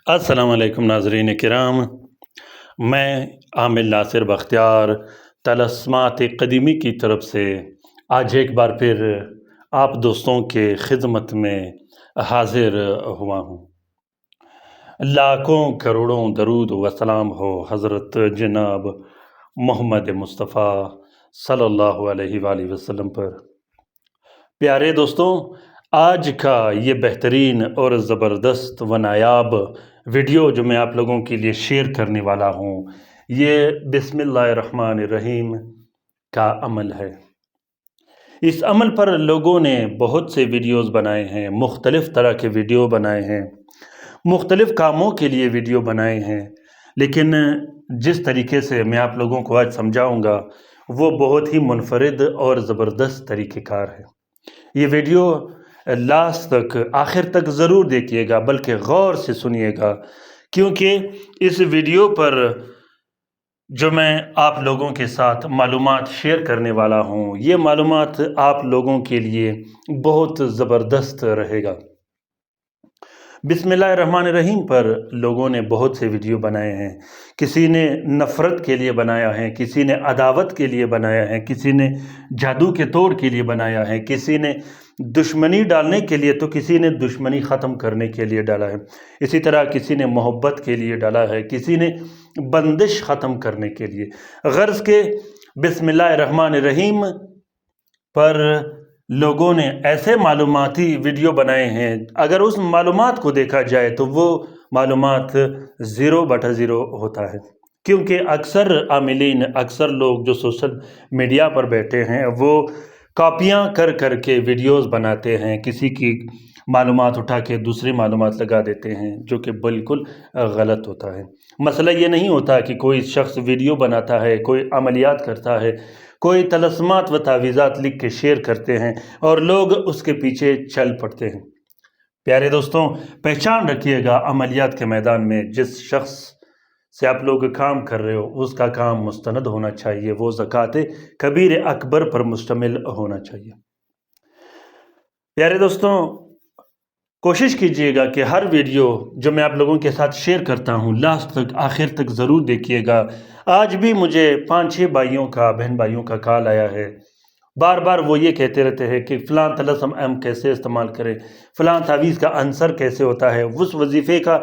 السلام علیکم ناظرین کرام، میں عامل ناصر بختیار طلسمات قدیمی کی طرف سے آج ایک بار پھر آپ دوستوں کے خدمت میں حاضر ہوا ہوں۔ لاکھوں کروڑوں درود و سلام ہو حضرت جناب محمد مصطفیٰ صلی اللہ علیہ وآلہ وسلم پر۔ پیارے دوستوں، آج کا یہ بہترین اور زبردست و نایاب ویڈیو جو میں آپ لوگوں کے لیے شیئر کرنے والا ہوں، یہ بسم اللہ الرحمن الرحیم کا عمل ہے۔ اس عمل پر لوگوں نے بہت سے ویڈیوز بنائے ہیں، مختلف طرح کے ویڈیو بنائے ہیں، مختلف کاموں کے لیے ویڈیو بنائے ہیں، لیکن جس طریقے سے میں آپ لوگوں کو آج سمجھاؤں گا وہ بہت ہی منفرد اور زبردست طریقہ کار ہے۔ یہ ویڈیو لاسٹ تک، آخر تک ضرور دیکھیے گا، بلکہ غور سے سنیے گا، کیونکہ اس ویڈیو پر جو میں آپ لوگوں کے ساتھ معلومات شیئر کرنے والا ہوں، یہ معلومات آپ لوگوں کے لیے بہت زبردست رہے گا۔ بسم اللہ الرحمن الرحیم پر لوگوں نے بہت سے ویڈیو بنائے ہیں، کسی نے نفرت کے لیے بنایا ہے، کسی نے عداوت کے لیے بنایا ہے، کسی نے جادو کے توڑ کے لیے بنایا ہے، کسی نے دشمنی ڈالنے کے لیے، تو کسی نے دشمنی ختم کرنے کے لیے ڈالا ہے، اسی طرح کسی نے محبت کے لیے ڈالا ہے، کسی نے بندش ختم کرنے کے لیے۔ غرض کہ بسم اللہ الرحمن الرحیم پر لوگوں نے ایسے معلوماتی ویڈیو بنائے ہیں، اگر اس معلومات کو دیکھا جائے تو وہ معلومات 0/0 ہوتا ہے، کیونکہ اکثر عاملین، اکثر لوگ جو سوشل میڈیا پر بیٹھے ہیں وہ کاپیاں کر کر کے ویڈیوز بناتے ہیں، کسی کی معلومات اٹھا کے دوسری معلومات لگا دیتے ہیں، جو کہ بالکل غلط ہوتا ہے۔ مسئلہ یہ نہیں ہوتا کہ کوئی شخص ویڈیو بناتا ہے، کوئی عملیات کرتا ہے، کوئی طلسمات و تعویذات لکھ کے شیئر کرتے ہیں اور لوگ اس کے پیچھے چل پڑتے ہیں۔ پیارے دوستوں، پہچان رکھیے گا، عملیات کے میدان میں جس شخص سے آپ لوگ کام کر رہے ہو اس کا کام مستند ہونا چاہیے، وہ زکوٰۃ کبیر اکبر پر مشتمل ہونا چاہیے۔ پیارے دوستوں، کوشش کیجئے گا کہ ہر ویڈیو جو میں آپ لوگوں کے ساتھ شیئر کرتا ہوں لاسٹ تک، آخر تک ضرور دیکھیے گا۔ آج بھی مجھے 5-6 بھائیوں کا، بہن بھائیوں کا کال آیا ہے، بار بار وہ یہ کہتے رہتے ہیں کہ فلاں طلسم ہم کیسے استعمال کریں، فلاں تعویذ کا عنصر کیسے ہوتا ہے، اس وظیفے کا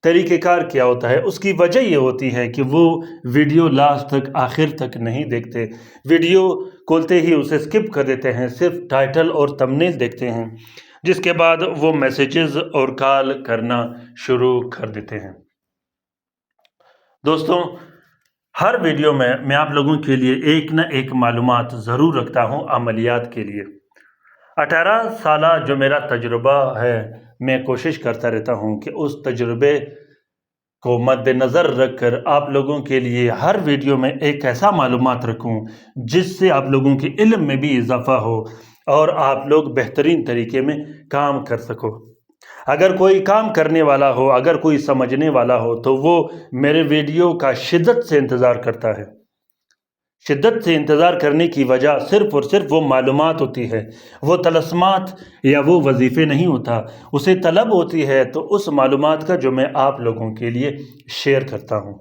طریقہ کار کیا ہوتا ہے۔ اس کی وجہ یہ ہوتی ہے کہ وہ ویڈیو لاسٹ تک، آخر تک نہیں دیکھتے، ویڈیو کھولتے ہی اسے سکپ کر دیتے ہیں، صرف ٹائٹل اور تمبنیل دیکھتے ہیں، جس کے بعد وہ میسیجز اور کال کرنا شروع کر دیتے ہیں۔ دوستوں، ہر ویڈیو میں آپ لوگوں کے لیے ایک نہ ایک معلومات ضرور رکھتا ہوں عملیات کے لیے۔ 18 سالہ جو میرا تجربہ ہے، میں کوشش کرتا رہتا ہوں کہ اس تجربے کو مد نظر رکھ کر آپ لوگوں کے لیے ہر ویڈیو میں ایک ایسا معلومات رکھوں جس سے آپ لوگوں کے علم میں بھی اضافہ ہو اور آپ لوگ بہترین طریقے میں کام کر سکو۔ اگر کوئی کام کرنے والا ہو، اگر کوئی سمجھنے والا ہو تو وہ میرے ویڈیو کا شدت سے انتظار کرتا ہے۔ شدت سے انتظار کرنے کی وجہ صرف اور صرف وہ معلومات ہوتی ہے، وہ طلسمات یا وہ وظیفے نہیں ہوتا، اسے طلب ہوتی ہے تو اس معلومات کا جو میں آپ لوگوں کے لیے شیئر کرتا ہوں۔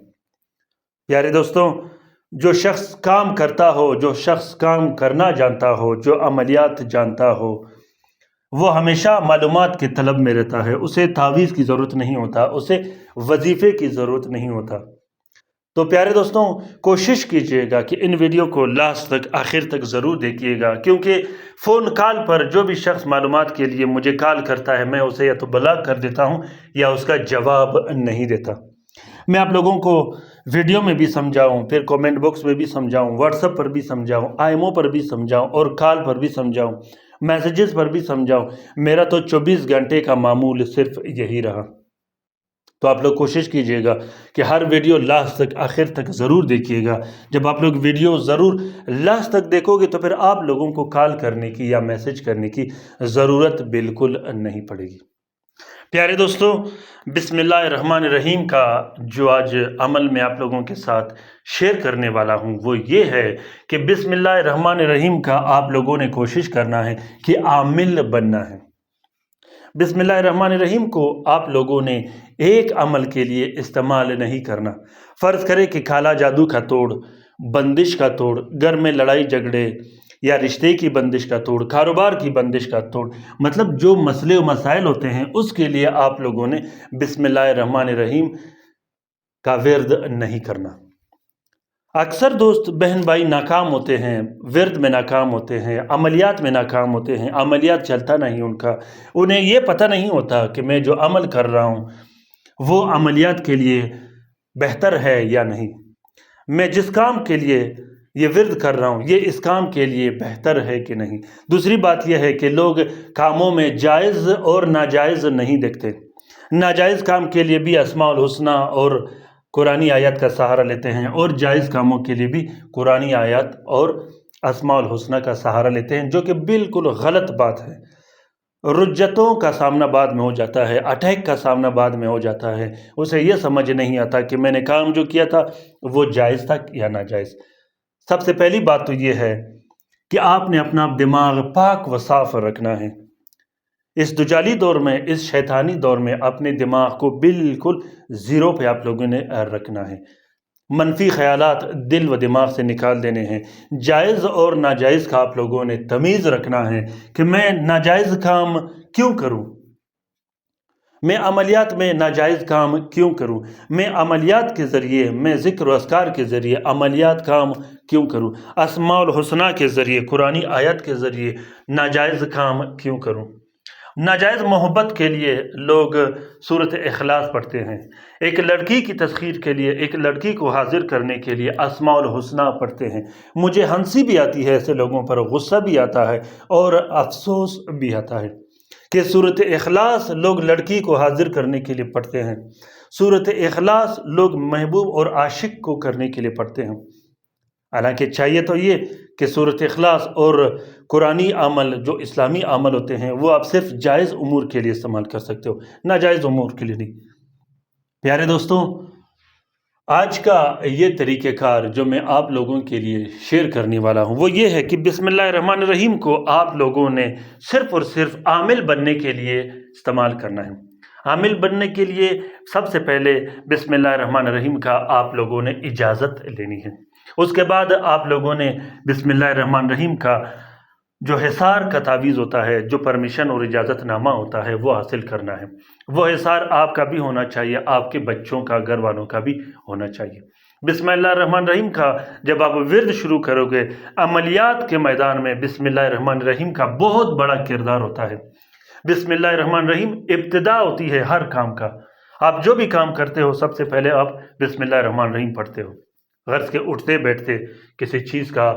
پیارے دوستوں، جو شخص کام کرتا ہو، جو شخص کام کرنا جانتا ہو، جو عملیات جانتا ہو، وہ ہمیشہ معلومات کے طلب میں رہتا ہے، اسے تعویذ کی ضرورت نہیں ہوتا، اسے وظیفے کی ضرورت نہیں ہوتا۔ تو پیارے دوستوں، کوشش کیجئے گا کہ ان ویڈیو کو لاسٹ تک، آخر تک ضرور دیکھیے گا، کیونکہ فون کال پر جو بھی شخص معلومات کے لیے مجھے کال کرتا ہے، میں اسے یا تو بلاک کر دیتا ہوں یا اس کا جواب نہیں دیتا۔ میں آپ لوگوں کو ویڈیو میں بھی سمجھاؤں، پھر کومنٹ باکس میں بھی سمجھاؤں، واٹس ایپ پر بھی سمجھاؤں، IMO پر بھی سمجھاؤں اور کال پر بھی سمجھاؤں، میسیجز پر بھی سمجھاؤں، میرا تو 24 گھنٹے کا معمول صرف یہی رہا۔ تو آپ لوگ کوشش کیجئے گا کہ ہر ویڈیو لاسٹ تک، آخر تک ضرور دیکھیے گا۔ جب آپ لوگ ویڈیو ضرور لاسٹ تک دیکھو گے تو پھر آپ لوگوں کو کال کرنے کی یا میسیج کرنے کی ضرورت بالکل نہیں پڑے گی۔ پیارے دوستوں، بسم اللہ الرحمن الرحیم کا جو آج عمل میں آپ لوگوں کے ساتھ شیئر کرنے والا ہوں وہ یہ ہے کہ بسم اللہ الرحمن الرحیم کا آپ لوگوں نے کوشش کرنا ہے کہ عامل بننا ہے۔ بسم اللہ الرحمن الرحیم کو آپ لوگوں نے ایک عمل کے لیے استعمال نہیں کرنا۔ فرض کرے کہ کالا جادو کا توڑ، بندش کا توڑ، گھر میں لڑائی جھگڑے یا رشتے کی بندش کا توڑ، کاروبار کی بندش کا توڑ، مطلب جو مسئلے و مسائل ہوتے ہیں اس کے لیے آپ لوگوں نے بسم اللہ الرحمن الرحیم کا ورد نہیں کرنا۔ اکثر دوست بہن بھائی ناکام ہوتے ہیں، ورد میں ناکام ہوتے ہیں، عملیات میں ناکام ہوتے ہیں، عملیات چلتا نہیں ان کا، انہیں یہ پتہ نہیں ہوتا کہ میں جو عمل کر رہا ہوں وہ عملیات کے لیے بہتر ہے یا نہیں، میں جس کام کے لیے یہ ورد کر رہا ہوں یہ اس کام کے لیے بہتر ہے کہ نہیں۔ دوسری بات یہ ہے کہ لوگ کاموں میں جائز اور ناجائز نہیں دیکھتے، ناجائز کام کے لیے بھی اسماء الحسنہ اور قرآنی آیات کا سہارا لیتے ہیں، اور جائز کاموں کے لیے بھی قرآنی آیات اور اسماء الحسنہ کا سہارا لیتے ہیں، جو کہ بالکل غلط بات ہے۔ رجتوں کا سامنا بعد میں ہو جاتا ہے، اٹیک کا سامنا بعد میں ہو جاتا ہے، اسے یہ سمجھ نہیں آتا کہ میں نے کام جو کیا تھا وہ جائز تھا یا ناجائز۔ سب سے پہلی بات تو یہ ہے کہ آپ نے اپنا دماغ پاک و صاف رکھنا ہے۔ اس دجالی دور میں، اس شیطانی دور میں اپنے دماغ کو بالکل زیرو پہ آپ لوگوں نے رکھنا ہے، منفی خیالات دل و دماغ سے نکال دینے ہیں، جائز اور ناجائز کا آپ لوگوں نے تمیز رکھنا ہے کہ میں ناجائز کام کیوں کروں، میں عملیات میں ناجائز کام کیوں کروں، میں عملیات کے ذریعے، میں ذکر و اذکار کے ذریعے عملیات کام کیوں کروں، اسماء الحسنہ کے ذریعے، قرآنی آیت کے ذریعے ناجائز کام کیوں کروں۔ ناجائز محبت کے لیے لوگ سورۃ اخلاص پڑھتے ہیں، ایک لڑکی کی تسخیر کے لیے، ایک لڑکی کو حاضر کرنے کے لیے اسماء الحسنہ پڑھتے ہیں۔ مجھے ہنسی بھی آتی ہے ایسے لوگوں پر، غصہ بھی آتا ہے اور افسوس بھی آتا ہے کہ سورۃ اخلاص لوگ لڑکی کو حاضر کرنے کے لیے پڑھتے ہیں، سورۃ اخلاص لوگ محبوب اور عاشق کو کرنے کے لیے پڑھتے ہیں۔ حالانکہ چاہیے تو یہ کہ سورۃ اخلاص اور قرآنی عمل جو اسلامی عمل ہوتے ہیں وہ آپ صرف جائز امور کے لیے استعمال کر سکتے ہو، ناجائز امور کے لیے نہیں۔ پیارے دوستوں، آج کا یہ طریقہ کار جو میں آپ لوگوں کے لیے شیئر کرنے والا ہوں وہ یہ ہے کہ بسم اللہ الرحمن الرحیم کو آپ لوگوں نے صرف اور صرف عامل بننے کے لیے استعمال کرنا ہے۔ عامل بننے کے لیے سب سے پہلے بسم اللہ الرحمن الرحیم کا آپ لوگوں نے اجازت لینی ہے، اس کے بعد آپ لوگوں نے بسم اللہ الرحمن الرحیم کا جو حصار کا تعویذ ہوتا ہے، جو پرمیشن اور اجازت نامہ ہوتا ہے وہ حاصل کرنا ہے۔ وہ حصار آپ کا بھی ہونا چاہیے، آپ کے بچوں کا، گھر والوں کا بھی ہونا چاہیے۔ بسم اللہ الرحمن الرحیم کا جب آپ ورد شروع کرو گے، عملیات کے میدان میں بسم اللہ الرحمن الرحیم کا بہت بڑا کردار ہوتا ہے۔ بسم اللہ الرحمن الرحیم ابتدا ہوتی ہے ہر کام کا۔ آپ جو بھی کام کرتے ہو سب سے پہلے آپ بسم اللہ الرحمن الرحیم پڑھتے ہو۔ غرض کے اٹھتے بیٹھتے کسی چیز کا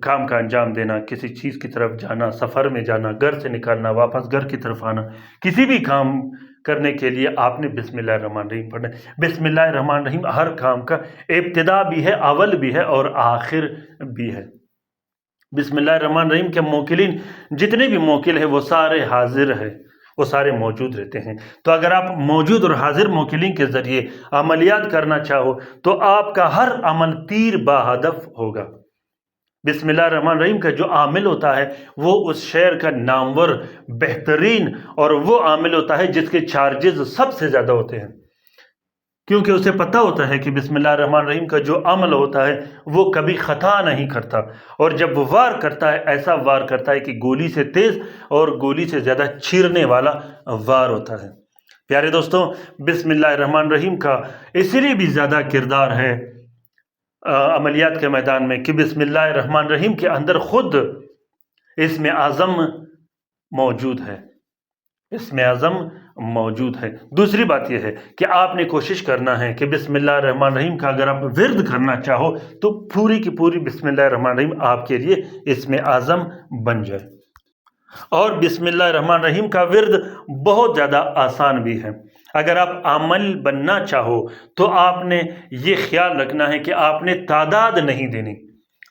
کام کا انجام دینا، کسی چیز کی طرف جانا، سفر میں جانا، گھر سے نکالنا، واپس گھر کی طرف آنا، کسی بھی کام کرنے کے لیے آپ نے بسم اللہ الرحمن الرحیم پڑھنا ہے۔ بسم اللہ الرحمن الرحیم ہر کام کا ابتدا بھی ہے، اول بھی ہے اور آخر بھی ہے۔ بسم اللہ الرحمن الرحیم کے موکلین جتنے بھی موکل ہیں وہ سارے حاضر ہیں، وہ سارے موجود رہتے ہیں۔ تو اگر آپ موجود اور حاضر موکلین کے ذریعے عملیات کرنا چاہو تو آپ کا ہر عمل تیر بہدف ہوگا۔ بسم اللہ الرحمن الرحیم کا جو عامل ہوتا ہے وہ اس شہر کا نامور، بہترین اور وہ عامل ہوتا ہے جس کے چارجز سب سے زیادہ ہوتے ہیں، کیونکہ اسے پتہ ہوتا ہے کہ بسم اللہ الرحمن الرحیم کا جو عمل ہوتا ہے وہ کبھی خطا نہیں کرتا، اور جب وہ وار کرتا ہے ایسا وار کرتا ہے کہ گولی سے تیز اور گولی سے زیادہ چیرنے والا وار ہوتا ہے۔ پیارے دوستوں، بسم اللہ الرحمن الرحیم کا اس لیے بھی زیادہ کردار ہے عملیات کے میدان میں کہ بسم اللہ الرحمن الرحیم کے اندر خود اسم اعظم موجود ہے، اسم اعظم موجود ہے۔ دوسری بات یہ ہے کہ آپ نے کوشش کرنا ہے کہ بسم اللہ الرحمن الرحیم کا اگر آپ ورد کرنا چاہو تو پوری کی پوری بسم اللہ الرحمن الرحیم آپ کے لیے اسم اعظم بن جائے۔ اور بسم اللہ الرحمن الرحیم کا ورد بہت زیادہ آسان بھی ہے۔ اگر آپ عمل بننا چاہو تو آپ نے یہ خیال رکھنا ہے کہ آپ نے تعداد نہیں دینی،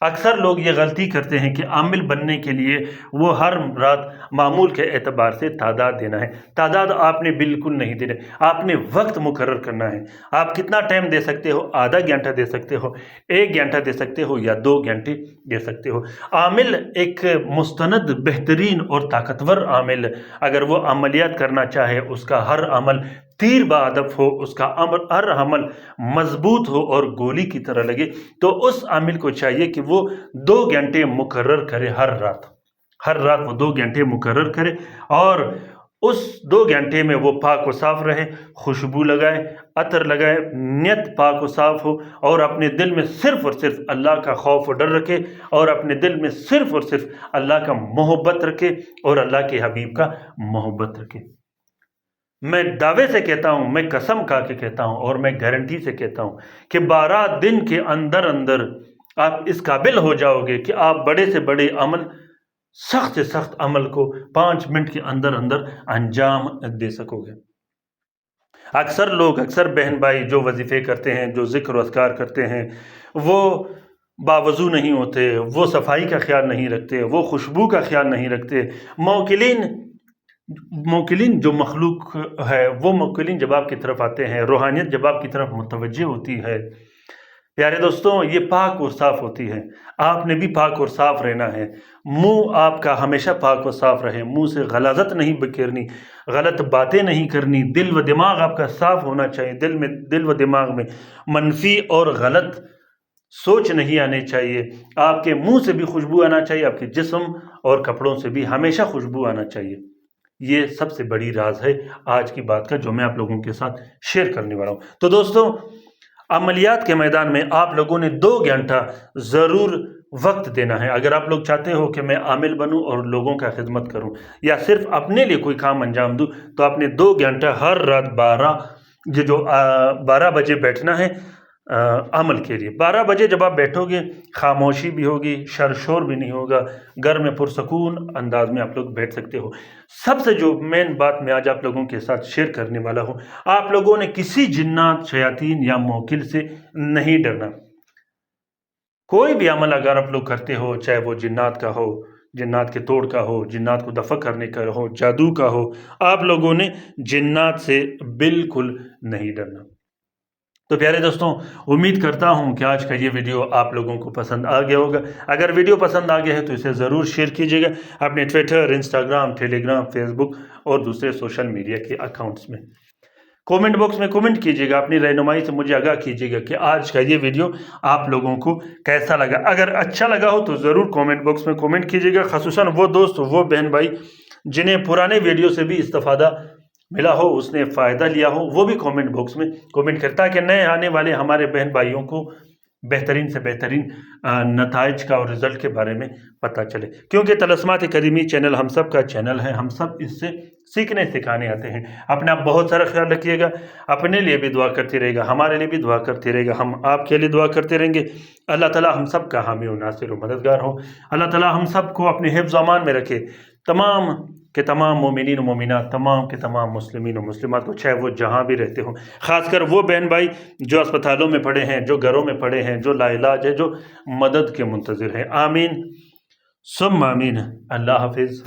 اکثر لوگ یہ غلطی کرتے ہیں کہ عامل بننے کے لیے وہ ہر رات معمول کے اعتبار سے تعداد دینا ہے۔ تعداد آپ نے بالکل نہیں دینا، آپ نے وقت مقرر کرنا ہے۔ آپ کتنا ٹائم دے سکتے ہو؟ آدھا گھنٹہ دے سکتے ہو، 1 گھنٹہ دے سکتے ہو، یا 2 گھنٹے دے سکتے ہو۔ عامل ایک مستند، بہترین اور طاقتور عامل، اگر وہ عملیات کرنا چاہے، اس کا ہر عمل تیر بہدف ہو، اس کا ہر عمل مضبوط ہو اور گولی کی طرح لگے، تو اس عامل کو چاہیے کہ وہ 2 گھنٹے مقرر کرے ہر رات وہ 2 گھنٹے مقرر کرے، اور اس 2 گھنٹے میں وہ پاک و صاف رہے، خوشبو لگائے، عطر لگائے، نیت پاک و صاف ہو، اور اپنے دل میں صرف اور صرف اللہ کا خوف و ڈر رکھے، اور اپنے دل میں صرف اور صرف اللہ کا محبت رکھے اور اللہ کے حبیب کا محبت رکھے۔ میں دعوے سے کہتا ہوں، میں قسم کھا کے کہتا ہوں، اور میں گارنٹی سے کہتا ہوں کہ 12 دن کے اندر آپ اس قابل ہو جاؤ گے کہ آپ بڑے سے بڑے عمل، سخت سے سخت عمل کو 5 منٹ کے اندر انجام دے سکو گے۔ اکثر بہن بھائی جو وظیفے کرتے ہیں، جو ذکر و اذکار کرتے ہیں، وہ باوضو نہیں ہوتے، وہ صفائی کا خیال نہیں رکھتے، وہ خوشبو کا خیال نہیں رکھتے۔ موکلین جو مخلوق ہے، وہ موکلین جب آپ کی طرف آتے ہیں، روحانیت جب آپ کی طرف متوجہ ہوتی ہے، پیارے دوستوں، یہ پاک اور صاف ہوتی ہے۔ آپ نے بھی پاک اور صاف رہنا ہے۔ منہ آپ کا ہمیشہ پاک و صاف رہے، منہ سے غلاظت نہیں بکھیرنی، غلط باتیں نہیں کرنی، دل و دماغ آپ کا صاف ہونا چاہیے، دل و دماغ میں منفی اور غلط سوچ نہیں آنی چاہیے۔ آپ کے منہ سے بھی خوشبو آنا چاہیے، آپ کے جسم اور کپڑوں سے بھی ہمیشہ خوشبو آنا چاہیے۔ یہ سب سے بڑی راز ہے آج کی بات کا، جو میں آپ لوگوں کے ساتھ شیئر کرنے والا ہوں۔ تو دوستوں، عملیات کے میدان میں آپ لوگوں نے 2 گھنٹہ ضرور وقت دینا ہے۔ اگر آپ لوگ چاہتے ہو کہ میں عامل بنوں اور لوگوں کا خدمت کروں، یا صرف اپنے لیے کوئی کام انجام دوں، تو آپ نے 2 گھنٹہ ہر رات 12 بجے بیٹھنا ہے عمل کے لیے۔ 12 بجے جب آپ بیٹھو گے، خاموشی بھی ہوگی، شور بھی نہیں ہوگا، گھر میں پرسکون انداز میں آپ لوگ بیٹھ سکتے ہو۔ سب سے جو مین بات میں آج آپ لوگوں کے ساتھ شیئر کرنے والا ہوں، آپ لوگوں نے کسی جنات، شیاطین یا موکل سے نہیں ڈرنا۔ کوئی بھی عمل اگر آپ لوگ کرتے ہو، چاہے وہ جنات کا ہو، جنات کے توڑ کا ہو، جنات کو دفع کرنے کا ہو، جادو کا ہو، آپ لوگوں نے جنات سے بالکل نہیں ڈرنا۔ تو پیارے دوستوں، امید کرتا ہوں کہ آج کا یہ ویڈیو آپ لوگوں کو پسند آ گیا ہوگا۔ اگر ویڈیو پسند آ گیا ہے تو اسے ضرور شیئر کیجیے گا اپنے ٹویٹر، انسٹاگرام، ٹیلی گرام، فیس بک اور دوسرے سوشل میڈیا کے اکاؤنٹس میں۔ کومنٹ باکس میں کومنٹ کیجیے گا، اپنی رہنمائی سے مجھے آگاہ کیجیے گا کہ آج کا یہ ویڈیو آپ لوگوں کو کیسا لگا۔ اگر اچھا لگا ہو تو ضرور کومنٹ باکس میں کومنٹ کیجیے گا، خصوصاً وہ دوست، وہ بہن بھائی جنہیں پرانے ویڈیو سے بھی استفادہ ملا ہو، اس نے فائدہ لیا ہو، وہ بھی کومنٹ باکس میں کومنٹ کرتا ہے کہ نئے آنے والے ہمارے بہن بھائیوں کو بہترین سے بہترین نتائج کا اور رزلٹ کے بارے میں پتہ چلے۔ کیونکہ طلسمات قدیمی چینل ہم سب کا چینل ہے، ہم سب اس سے سیکھنے سکھانے آتے ہیں۔ اپنا بہت سارا خیال رکھیے گا، اپنے لیے بھی دعا کرتے رہے گا، ہمارے لیے بھی دعا کرتے رہے گا، ہم آپ کے لیے دعا کرتے رہیں گے۔ اللہ تعالیٰ ہم سب کا حامی و ناصر و مددگار ہو۔ اللہ تعالیٰ ہم سب کو اپنے حفظ و امان میں رکھے، تمام کے تمام مومنین و مومنات، تمام کے تمام مسلمین و مسلمات کو، چاہے وہ جہاں بھی رہتے ہوں، خاص کر وہ بہن بھائی جو اسپتالوں میں پڑے ہیں، جو گھروں میں پڑے ہیں، جو لا علاج ہے، جو مدد کے منتظر ہیں۔ آمین ثم آمین۔ اللہ حافظ۔